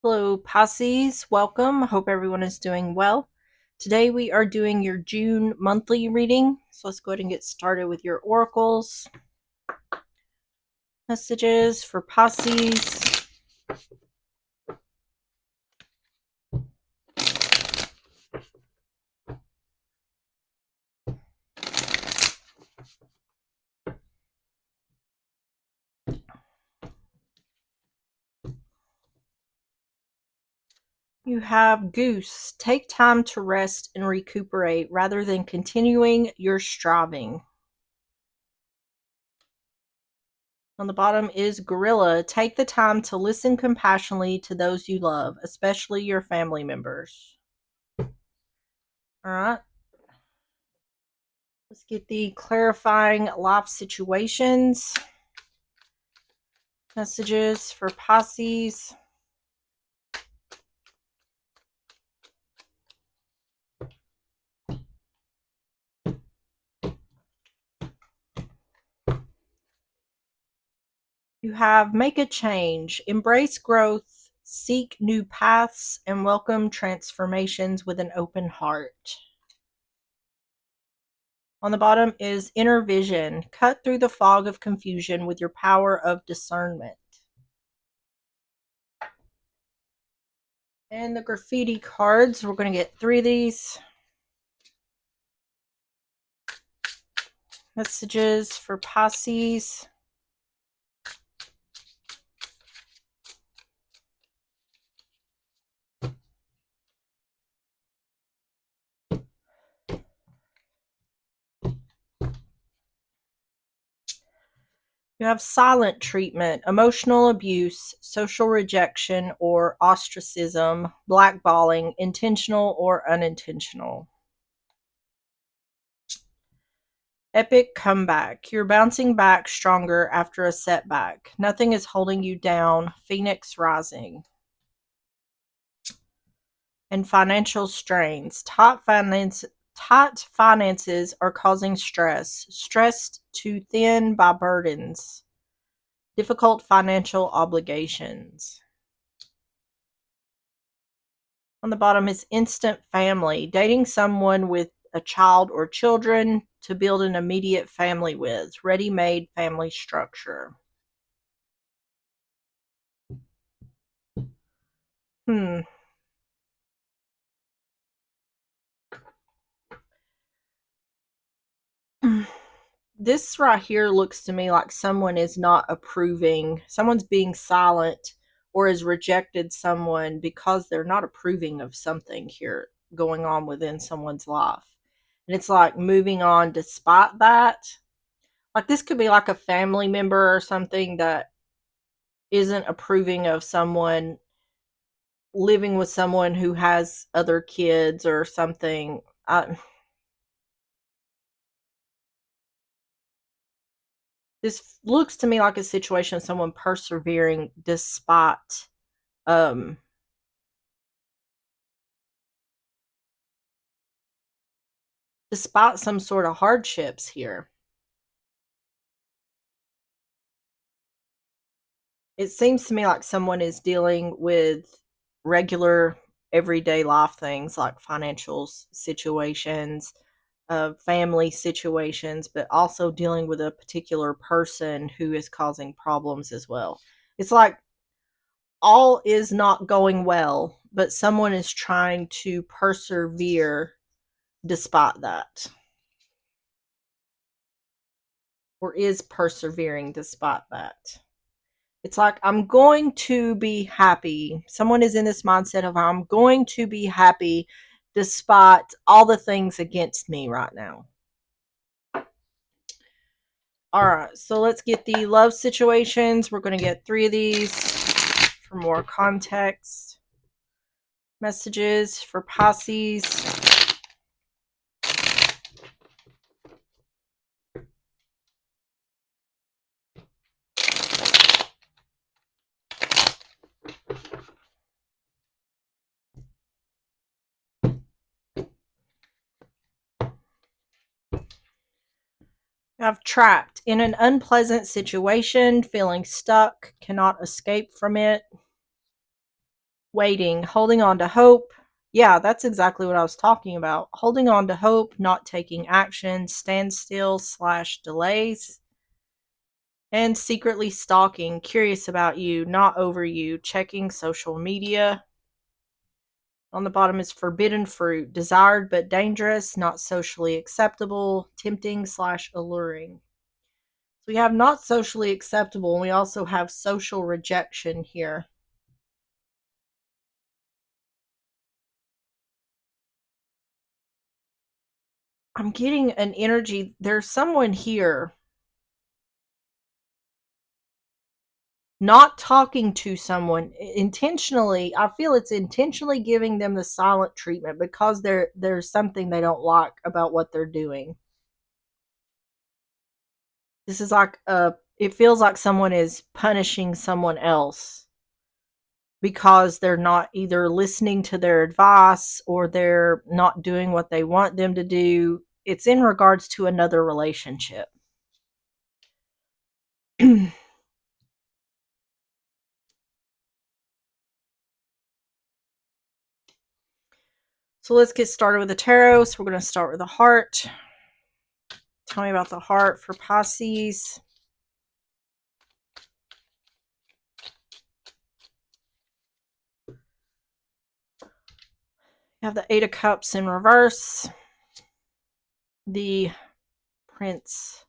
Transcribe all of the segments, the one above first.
Hello, Pisces. Welcome. Hope everyone is doing well. Today we are doing your June monthly reading. So let's go ahead and get started with your oracles. Messages for Pisces. You have Goose. Take time to rest and recuperate rather than continuing your striving. On the bottom is Gorilla. Take the time to listen compassionately to those you love, especially your family members. All right. Let's get the clarifying life situations. Messages for Pisces. You have make a change, embrace growth, seek new paths, and welcome transformations with an open heart. On the bottom is inner vision. Cut through the fog of confusion with your power of discernment. And the graffiti cards, we're going to get 3 of these. Messages for Pisces. You have silent treatment, emotional abuse, social rejection or ostracism, blackballing, intentional or unintentional. Epic comeback. You're bouncing back stronger after a setback. Nothing is holding you down. Phoenix rising. And financial strains. Tight finances are causing stress. Stressed too thin by burdens. Difficult financial obligations. On the bottom is instant family. Dating someone with a child or children to build an immediate family with. Ready-made family structure. This right here looks to me like someone is not approving. Someone's being silent or has rejected someone because they're not approving of something here going on within someone's life. And it's like moving on despite that. Like this could be like a family member or something that isn't approving of someone living with someone who has other kids or something. This looks to me like a situation of someone persevering um despite some sort of hardships here. It seems to me like someone is dealing with regular everyday life things like financial situations, family situations, but also dealing with a particular person who is causing problems as well. It's like all is not going well, but someone is trying to persevere despite that, or is persevering despite that. It's like, I'm going to be happy. Someone is in this mindset of, I'm going to be happy despite all the things against me right now. All right, so let's get the love situations. We're going to get 3 of these for more context. Messages for Pisces. I've trapped in an unpleasant situation, feeling stuck, cannot escape from it. Waiting, holding on to hope. Yeah, that's exactly what I was talking about. Holding on to hope, not taking action, standstill slash delays, and secretly stalking, curious about you, not over you, checking social media. On the bottom is forbidden fruit, desired but dangerous, not socially acceptable, tempting slash alluring. So we have not socially acceptable, and we also have social rejection here. I'm getting an energy. There's someone here not talking to someone intentionally. I feel it's intentionally giving them the silent treatment because there's something they don't like about what they're doing. This is like it feels like someone is punishing someone else because they're not either listening to their advice or they're not doing what they want them to do. It's in regards to another relationship. So let's get started with the tarot. So we're going to start with the heart. Tell me about the heart for Pisces. You have the Eight of Cups in reverse. The Prince.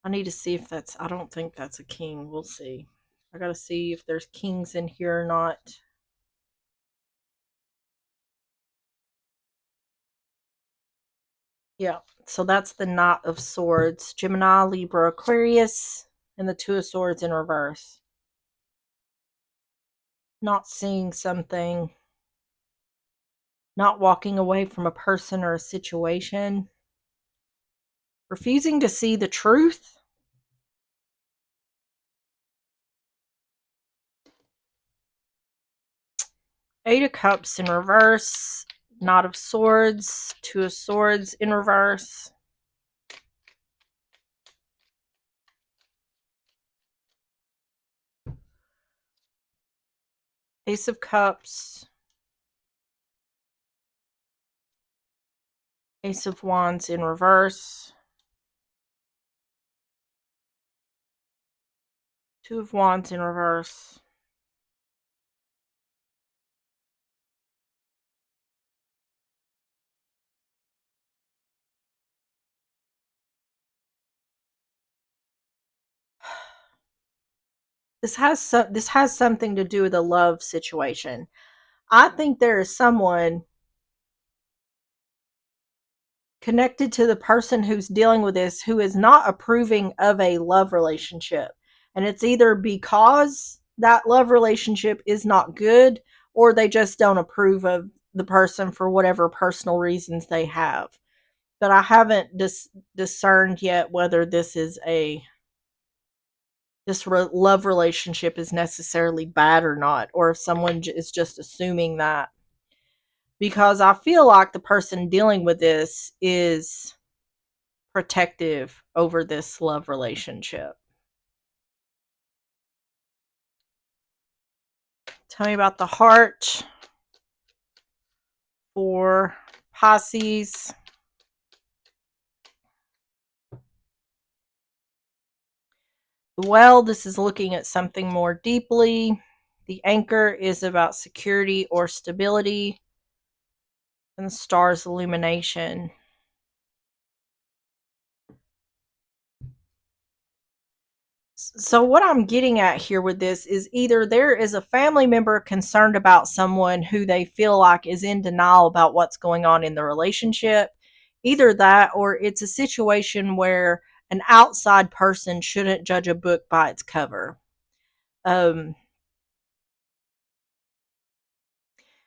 I need to see if that's, I don't think that's a king. We'll see. I got to see if there's kings in here or not. Yeah, so that's the Knight of Swords. Gemini, Libra, Aquarius, and the Two of Swords in reverse. Not seeing something. Not walking away from a person or a situation. Refusing to see the truth. Eight of Cups in reverse. Knight of Swords. Two of Swords in reverse. Ace of Cups. Ace of Wands in reverse. Two of Wands in reverse. This has something to do with a love situation. I think there is someone connected to the person who's dealing with this who is not approving of a love relationship. And it's either because that love relationship is not good or they just don't approve of the person for whatever personal reasons they have. But I haven't discerned yet whether love relationship is necessarily bad or not, or if someone is just assuming that. Because I feel like the person dealing with this is protective over this love relationship. Tell me about the heart for Pisces. Well, this is looking at something more deeply. The anchor is about security or stability. And the star's illumination. So what I'm getting at here with this is either there is a family member concerned about someone who they feel like is in denial about what's going on in the relationship. Either that or it's a situation where an outside person shouldn't judge a book by its cover.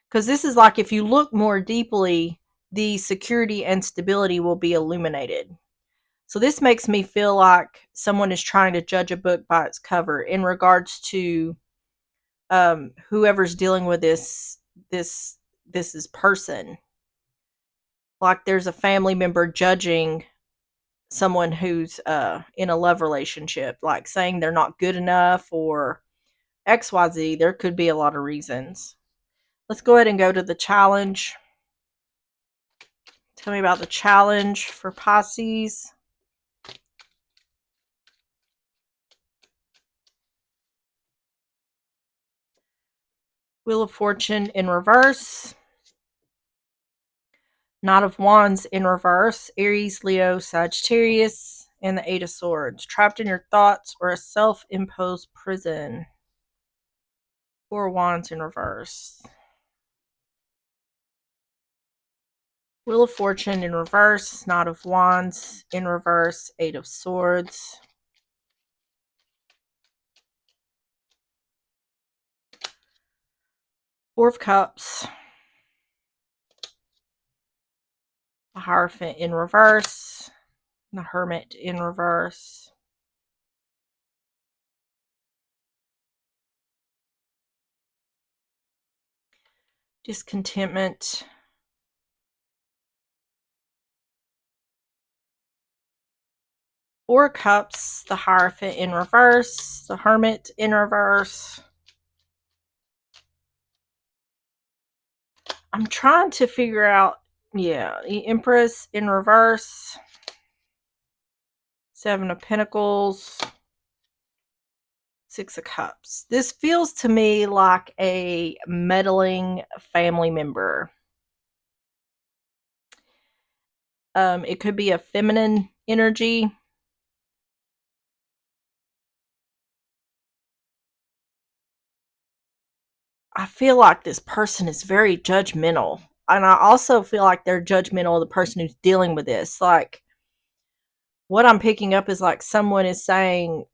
Because this is like if you look more deeply, the security and stability will be illuminated. So this makes me feel like someone is trying to judge a book by its cover in regards to whoever's dealing with this is person. Like there's a family member judging someone who's in a love relationship, like saying they're not good enough or XYZ. There could be a lot of reasons. Let's go ahead and go to the challenge. Tell me about the challenge for Pisces. Wheel of Fortune in reverse. Knight of Wands in reverse. Aries, Leo, Sagittarius, and the Eight of Swords. Trapped in your thoughts or a self-imposed prison. Four of Wands in reverse. Wheel of Fortune in reverse. Knight of Wands in reverse. Eight of Swords. Four of Cups. The Hierophant in reverse. The Hermit in reverse. Discontentment. Four of Cups. The Hierophant in reverse. The Hermit in reverse. I'm trying to figure out, yeah, the Empress in reverse. Seven of Pentacles. Six of Cups. This feels to me like a meddling family member. It could be a feminine energy. I feel like this person is very judgmental. And I also feel like they're judgmental of the person who's dealing with this. Like, what I'm picking up is like someone is saying,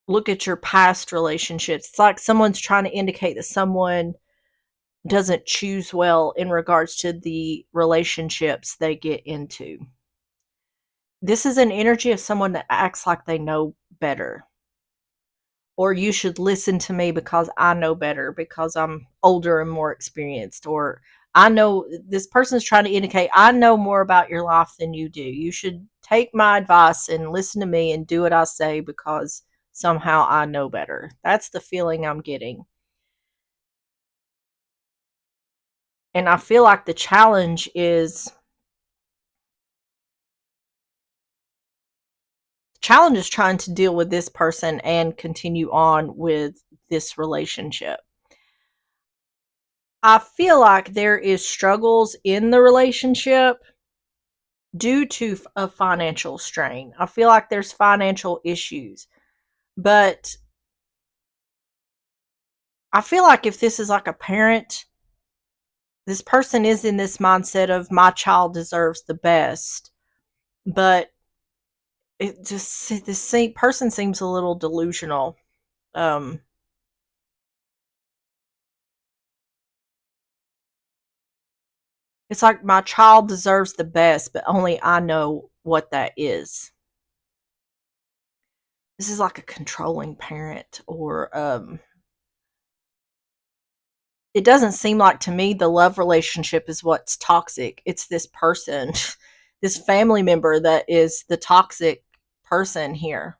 look at your past relationships. It's like someone's trying to indicate that someone doesn't choose well in regards to the relationships they get into. This is an energy of someone that acts like they know better. Or you should listen to me because I know better, because I'm older and more experienced. Or I know, this person's trying to indicate, I know more about your life than you do. You should take my advice and listen to me and do what I say because somehow I know better. That's the feeling I'm getting. And I feel like the challenge is trying to deal with this person and continue on with this relationship. I feel like there is struggles in the relationship due to a financial strain. I feel like there's financial issues. But I feel like if this is like a parent, this person is in this mindset of my child deserves the best. But it just, this person seems a little delusional. It's like my child deserves the best, but only I know what that is. This is like a controlling parent, or it doesn't seem like to me the love relationship is what's toxic. It's this person, this family member that is the toxic person here.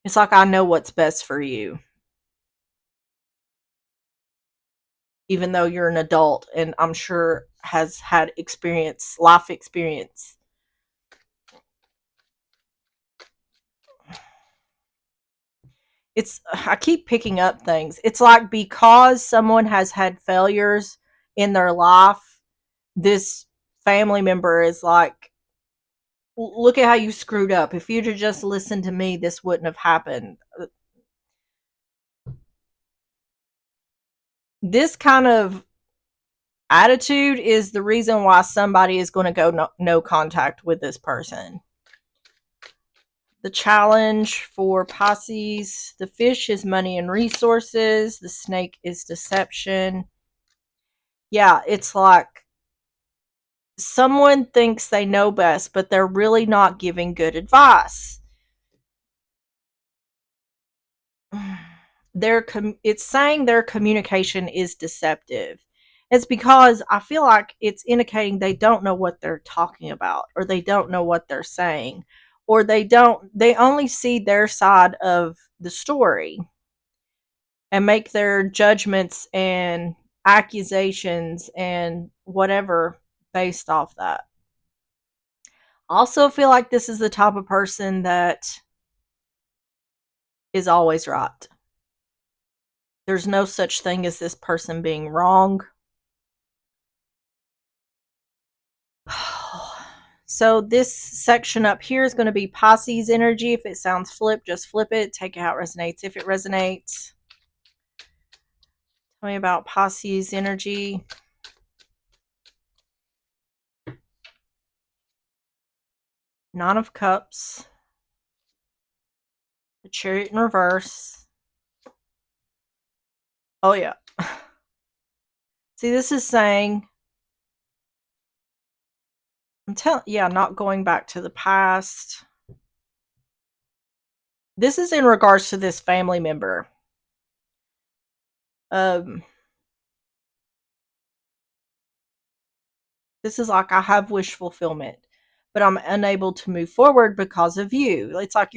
It's like I know what's best for you, even though you're an adult and I'm sure has had experience, life experience. I keep picking up things. It's like because someone has had failures in their life, this family member is like, look at how you screwed up. If you'd have just listened to me, this wouldn't have happened. This kind of attitude is the reason why somebody is going to go no contact with this person. The challenge for Pisces: the fish is money and resources. The snake is deception. Yeah, it's like someone thinks they know best, but they're really not giving good advice. It's saying their communication is deceptive. It's because I feel like it's indicating they don't know what they're talking about, or they don't know what they're saying, or they only see their side of the story and make their judgments and accusations and whatever based off that. I also feel like this is the type of person that is always right. There's no such thing as this person being wrong. So this section up here is going to be Pisces energy. If it sounds flip, just flip it. Take it how it resonates. If it resonates, tell me about Pisces energy. Nine of Cups. The Chariot in reverse. Oh, yeah. See, this is saying, not going back to the past. This is in regards to this family member. This is like, I have wish fulfillment, but I'm unable to move forward because of you. It's like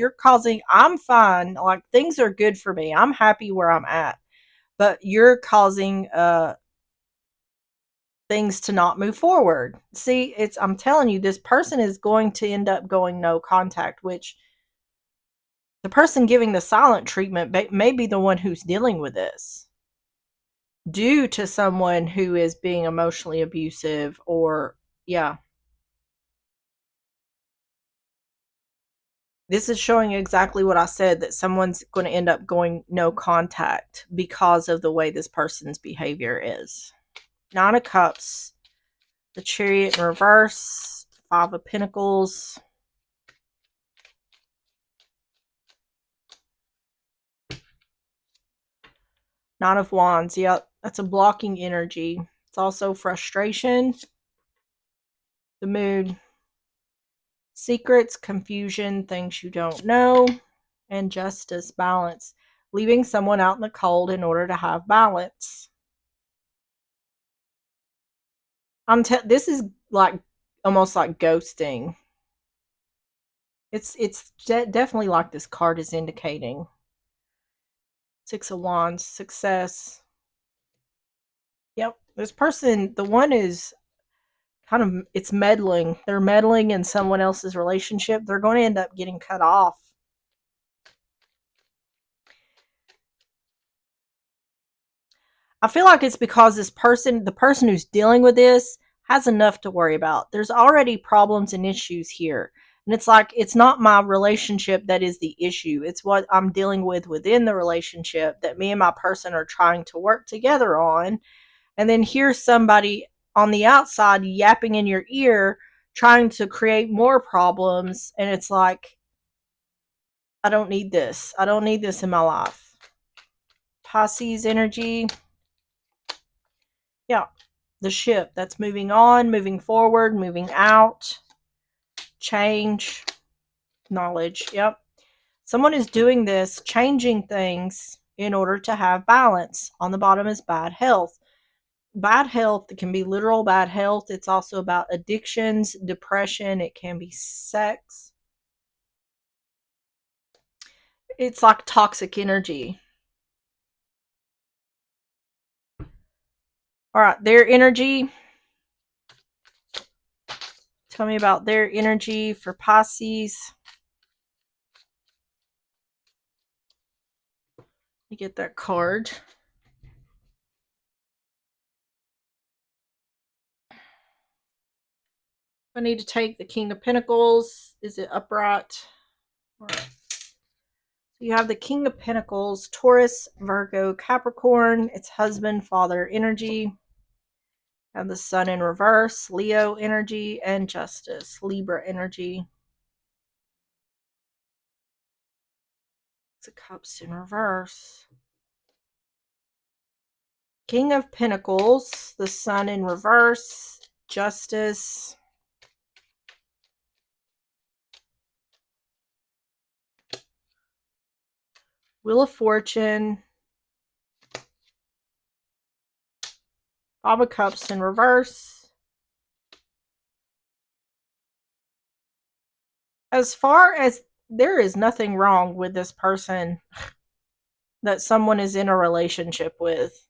I'm fine. Like, things are good for me. I'm happy where I'm at, but you're causing things to not move forward. See, I'm telling you, this person is going to end up going no contact, which the person giving the silent treatment may be the one who's dealing with this due to someone who is being emotionally abusive, or yeah. This is showing exactly what I said, that someone's going to end up going no contact because of the way this person's behavior is. Nine of Cups, the Chariot in reverse, Five of Pentacles, Nine of Wands. Yep, that's a blocking energy. It's also frustration, the Moon, secrets, confusion, things you don't know, and Justice, balance. Leaving someone out in the cold in order to have balance. This is like almost like ghosting. It's definitely like this card is indicating. Six of Wands, success. Yep, this person, the one is kind of, it's meddling. They're meddling in someone else's relationship. They're going to end up getting cut off. I feel like it's because the person who's dealing with this, has enough to worry about. There's already problems and issues here. And it's like, it's not my relationship that is the issue. It's what I'm dealing with within the relationship that me and my person are trying to work together on. And then here's somebody on the outside yapping in your ear, trying to create more problems. And it's like, I don't need this. I don't need this in my life. Pisces energy. Yeah. The ship that's moving on, moving forward, moving out, change, knowledge. Yep. Someone is doing this, changing things in order to have balance. On the bottom is bad health. Bad health, it can be literal bad health. It's also about addictions, depression. It can be sex. It's like toxic energy. All right, their energy. Tell me about their energy for Pisces. You get that card. I need to take the King of Pentacles. Is it upright? All right. So you have the King of Pentacles, Taurus, Virgo, Capricorn. It's husband, father energy. And the Sun in reverse, Leo energy, and Justice, Libra energy. Six of Cups in reverse. King of Pentacles, the Sun in reverse, Justice. Wheel of Fortune. Five of Cups in reverse. As far as there is nothing wrong with this person that someone is in a relationship with.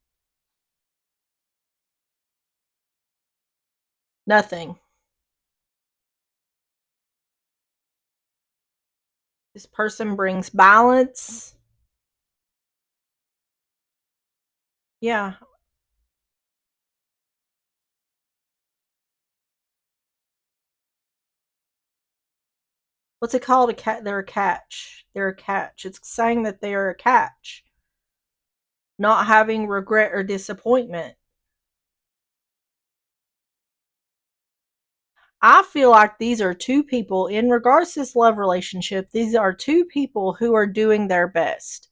Nothing. This person brings balance. Yeah. What's it called? A cat. They're a catch. They're a catch. It's saying that they are a catch. Not having regret or disappointment. I feel like these are two people, in regards to this love relationship, these are two people who are doing their best.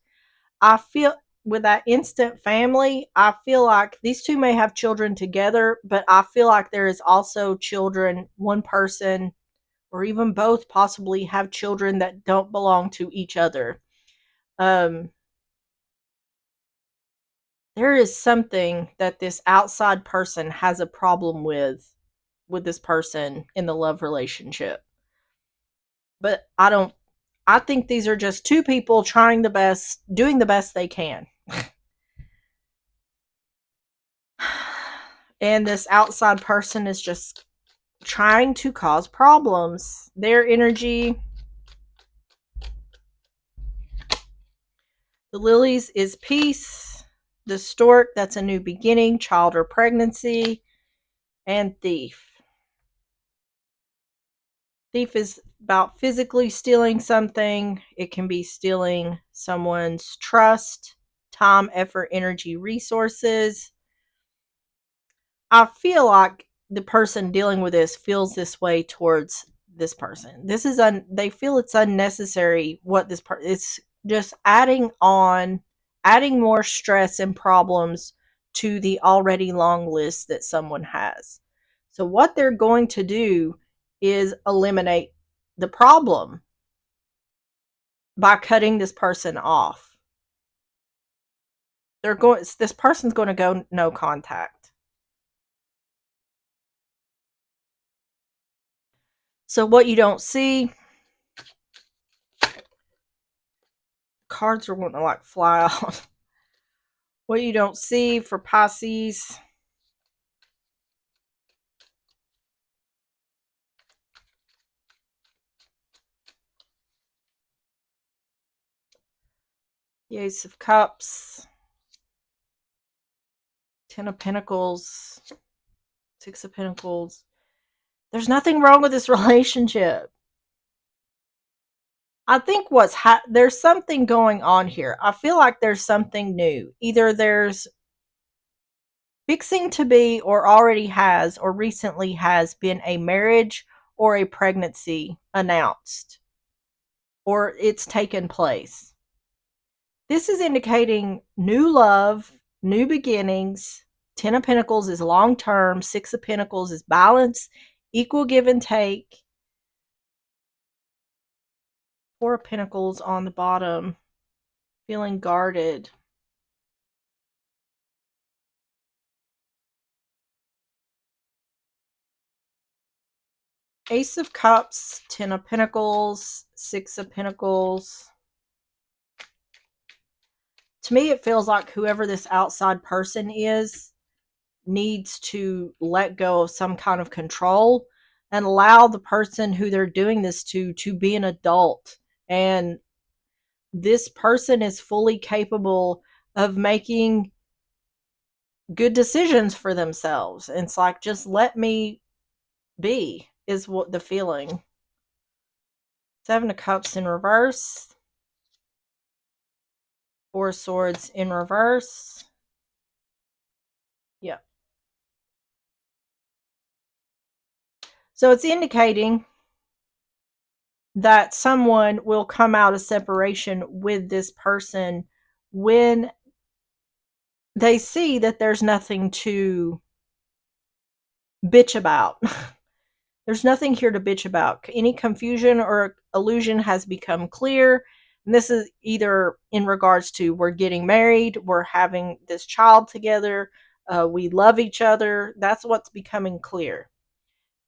I feel with that instant family, I feel like these two may have children together, but I feel like there is also children, one person or even both possibly have children that don't belong to each other. Um, there is something that this outside person has a problem with this person in the love relationship. But I think these are just two people trying the best, doing the best they can. And this outside person is just trying to cause problems. Their energy, the lilies is peace, the stork, that's a new beginning, child or pregnancy, and thief. Thief is about physically stealing something. It can be stealing someone's trust, time, effort, energy, resources. I feel like the person dealing with this feels this way towards this person. This is they feel it's unnecessary what this part it's just adding more stress and problems to the already long list that someone has. So what they're going to do is eliminate the problem by cutting this person off. This person's going to go no contact. So what you don't see, cards are wanting to like fly out. What you don't see for Pisces. The Ace of Cups, Ten of Pentacles, Six of Pentacles. There's nothing wrong with this relationship. I think there's something going on here. I feel like there's something new. Either there's fixing to be or already has or recently has been a marriage or a pregnancy announced or it's taken place. This is indicating new love, new beginnings. Ten of Pentacles is long term. Six of Pentacles is balance, equal give and take. Four of Pentacles on the bottom, feeling guarded. Ace of Cups, Ten of Pentacles, Six of Pentacles. To me, it feels like whoever this outside person is needs to let go of some kind of control and allow the person who they're doing this to be an adult. And this person is fully capable of making good decisions for themselves. And it's like, just let me be, is what the feeling. Seven of Cups in reverse. Four of Swords in reverse. Yeah. So it's indicating that someone will come out of separation with this person when they see that there's nothing to bitch about. There's nothing here to bitch about. Any confusion or illusion has become clear. And this is either in regards to we're getting married, we're having this child together, we love each other. That's what's becoming clear.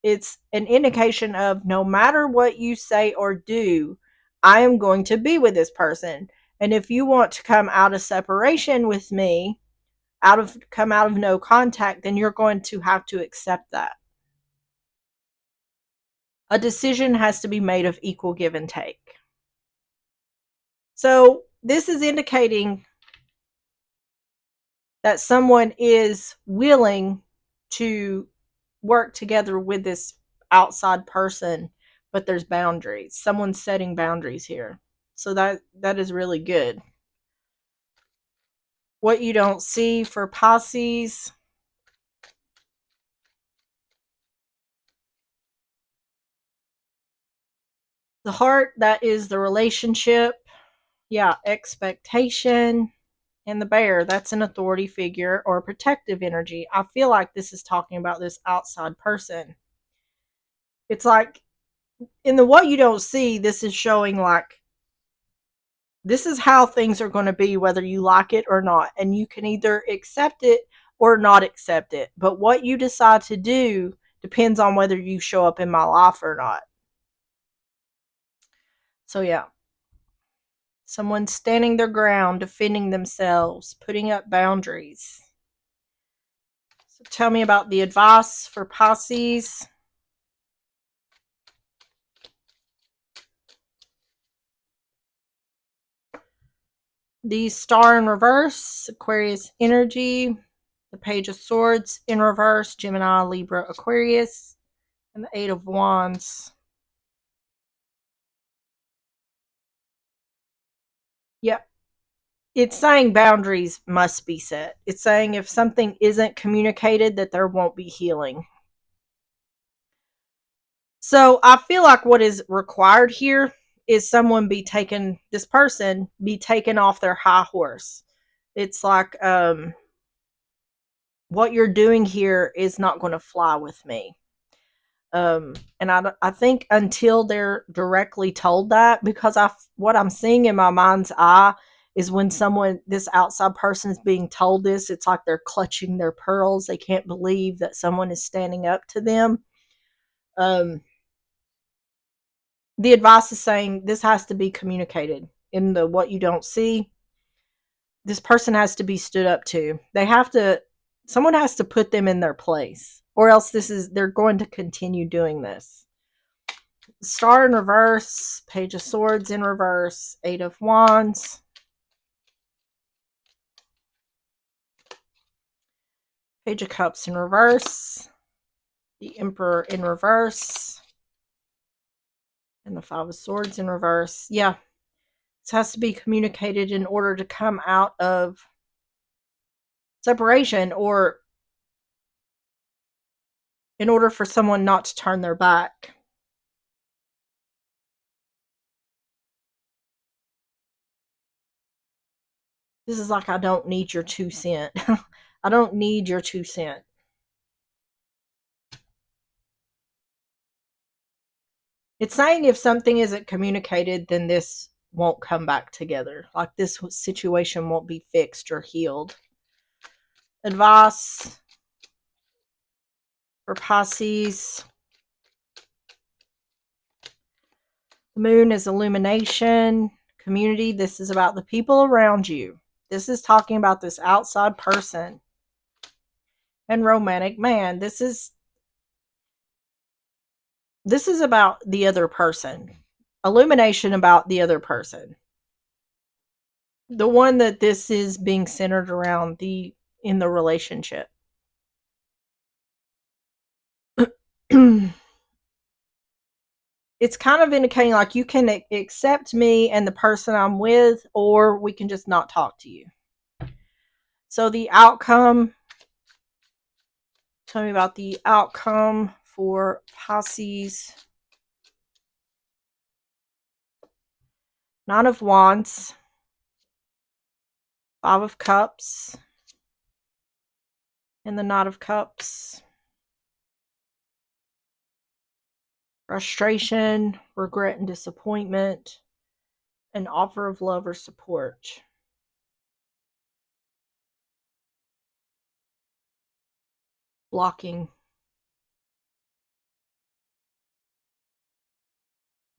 It's an indication of no matter what you say or do, I am going to be with this person. And if you want to come out of separation with me, come out of no contact, then you're going to have to accept that. A decision has to be made of equal give and take. So this is indicating that someone is willing to work together with this outside person, but there's boundaries. Someone's setting boundaries here. So that is really good. What you don't see for Pisces. The heart, that is the relationship. Yeah, expectation. And the bear, that's an authority figure or a protective energy. I feel like this is talking about this outside person. It's like in the what you don't see, this is showing like this is how things are going to be whether you like it or not. And you can either accept it or not accept it. But what you decide to do depends on whether you show up in my life or not. So, yeah. Someone standing their ground, defending themselves, putting up boundaries. So, tell me about the advice for Pisces. The star in reverse, Aquarius energy. The Page of Swords in reverse, Gemini, Libra, Aquarius. And the Eight of Wands. Yep. It's saying boundaries must be set. It's saying if something isn't communicated, that there won't be healing. So I feel like what is required here is this person be taken off their high horse. It's like, what you're doing here is not going to fly with me. And I think until they're directly told that, because what I'm seeing in my mind's eye is when this outside person is being told this, it's like they're clutching their pearls. They can't believe that someone is standing up to them. The advice is saying this has to be communicated in the what you don't see. This person has to be stood up to. Someone has to put them in their place, or else they're going to continue doing this. Star in reverse, Page of Swords in reverse, Eight of Wands. Page of Cups in reverse, the Emperor in reverse, and the Five of Swords in reverse. Yeah, this has to be communicated in order to come out of separation, or in order for someone not to turn their back. This is like, I don't need your 2 cents. I don't need your 2 cents. It's saying if something isn't communicated, then this won't come back together. Like this situation won't be fixed or healed. Advice for Pisces. The moon is illumination, community. This is about the people around you. This is talking about this outside person. And romantic man. This is about the other person. Illumination about the other person. The one that this is being centered around in the relationship. It's kind of indicating like you can accept me and the person I'm with, or we can just not talk to you. So the outcome, tell me about the outcome for Pisces. Nine of Wands, Five of Cups, and the Knight of Cups. Frustration, regret, and disappointment. An offer of love or support. Blocking.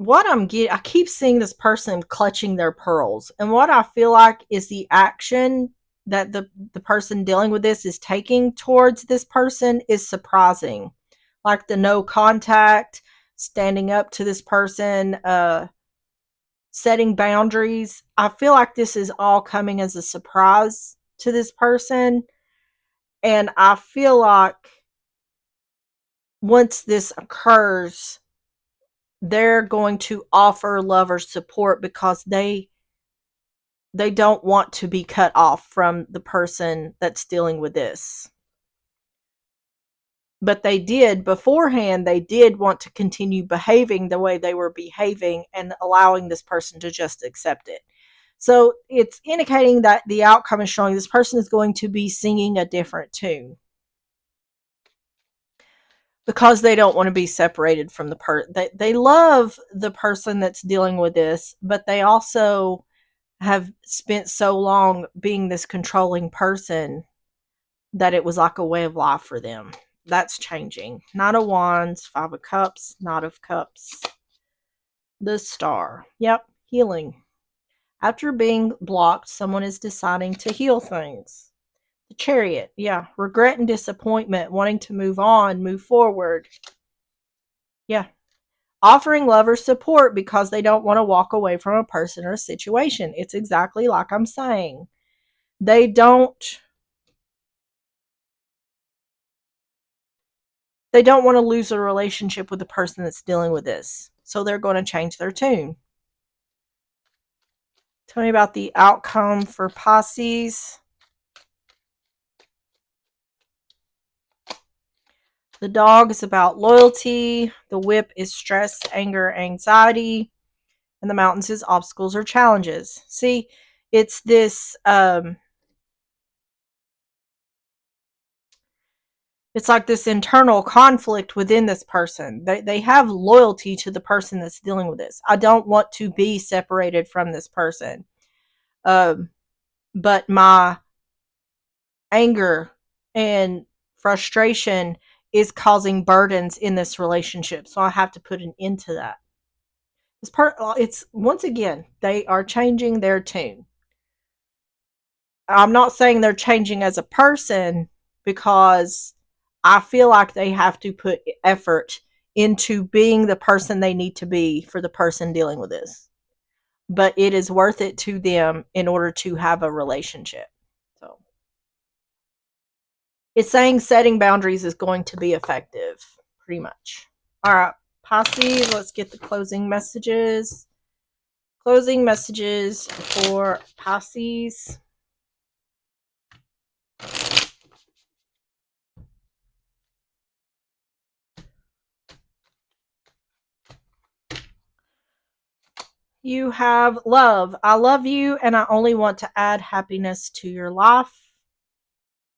what I'm getting, I keep seeing this person clutching their pearls. And what I feel like is the action that the person dealing with this is taking towards this person is surprising. Like the no contact, standing up to this person, setting boundaries. I feel like this is all coming as a surprise to this person. And I feel like once this occurs, they're going to offer love or support because they don't want to be cut off from the person that's dealing with this. But they did beforehand, they did want to continue behaving the way they were behaving and allowing this person to just accept it. So it's indicating that the outcome is showing this person is going to be singing a different tune because they don't want to be separated from the they love the person that's dealing with this, but they also have spent so long being this controlling person that it was like a way of life for them. That's changing. Knight of Wands, Five of Cups, Knight of Cups, the Star. Yep, healing. After being blocked, someone is deciding to heal things. The Chariot. Yeah, regret and disappointment, wanting to move on, move forward. Yeah. Offering love or support because they don't want to walk away from a person or a situation. It's exactly like I'm saying. They don't want to lose a relationship with the person that's dealing with this. So they're going to change their tune. Tell me about the outcome for Pisces. The Dog is about loyalty. The Whip is stress, anger, anxiety. And the Mountains is obstacles or challenges. See, it's this it's like this internal conflict within this person. They have loyalty to the person that's dealing with this. I don't want to be separated from this person. Um, but my anger and frustration is causing burdens in this relationship. So I have to put an end to that. It's once again, they are changing their tune. I'm not saying they're changing as a person because I feel like they have to put effort into being the person they need to be for the person dealing with this. But it is worth it to them in order to have a relationship. So it's saying setting boundaries is going to be effective, pretty much. All right, Pisces, let's get the closing messages. Closing messages for Pisces. You have love. I love you and I only want to add happiness to your life.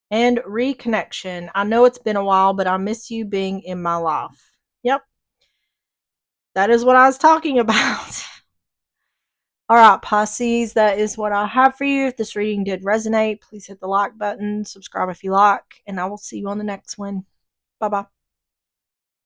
And reconnection. I know it's been a while, but I miss you being in my life. Yep, that is what I was talking about. All right, Pisces, that is what I have for you. If this reading did resonate, please hit the like button, subscribe if you like, and I will see you on the next one. Bye bye.